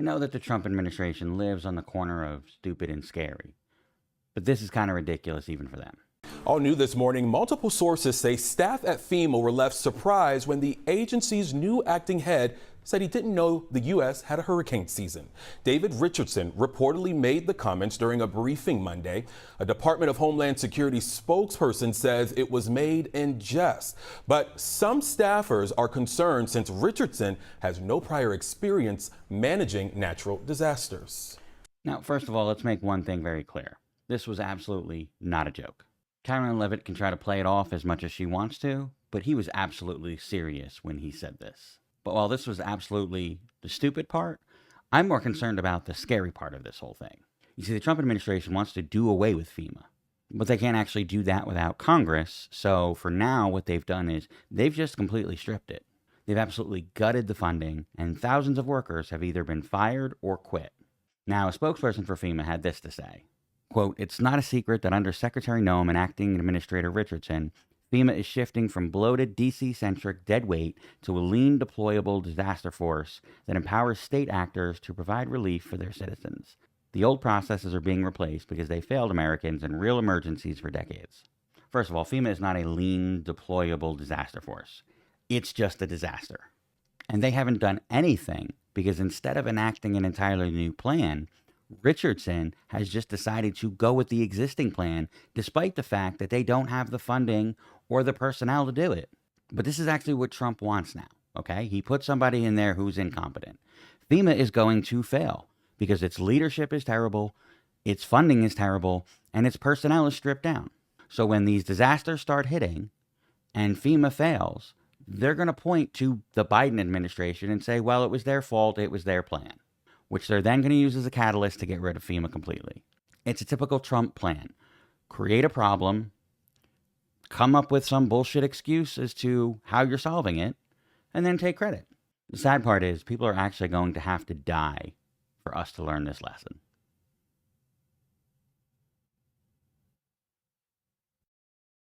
I know that the Trump administration lives on the corner of stupid and scary, but this is kind of ridiculous even for them. All new this morning, multiple sources say staff at FEMA were left surprised when the agency's new acting head said he didn't know the U.S. had a hurricane season. David Richardson reportedly made the comments during a briefing Monday. A Department of Homeland Security spokesperson says it was made in jest. But some staffers are concerned since Richardson has no prior experience managing natural disasters. Now, first of all, let's make one thing very clear. This was absolutely not a joke. Karen Levitt can try to play it off as much as she wants to, but he was absolutely serious when he said this. But while this was absolutely the stupid part, I'm more concerned about the scary part of this whole thing. You see, the Trump administration wants to do away with FEMA, but they can't actually do that without Congress. So for now, what they've done is they've just completely stripped it. They've absolutely gutted the funding, and thousands of workers have either been fired or quit. Now, a spokesperson for FEMA had this to say. Quote, "It's not a secret that under Secretary Noem and Acting Administrator Richardson, FEMA is shifting from bloated DC-centric dead weight to a lean deployable disaster force that empowers state actors to provide relief for their citizens. The old processes are being replaced because they failed Americans in real emergencies for decades." First of all, FEMA is not a lean deployable disaster force. It's just a disaster. And they haven't done anything because instead of enacting an entirely new plan, Richardson has just decided to go with the existing plan, despite the fact that they don't have the funding or the personnel to do it. But this is actually what Trump wants now, okay? He put somebody in there who's incompetent. FEMA is going to fail because its leadership is terrible, its funding is terrible, and its personnel is stripped down. So when these disasters start hitting and FEMA fails, they're going to point to the Biden administration and say, well, it was their fault, it was their plan, which they're then going to use as a catalyst to get rid of FEMA completely. It's a typical Trump plan. Create a problem, come up with some bullshit excuse as to how you're solving it, and then take credit. The sad part is people are actually going to have to die for us to learn this lesson.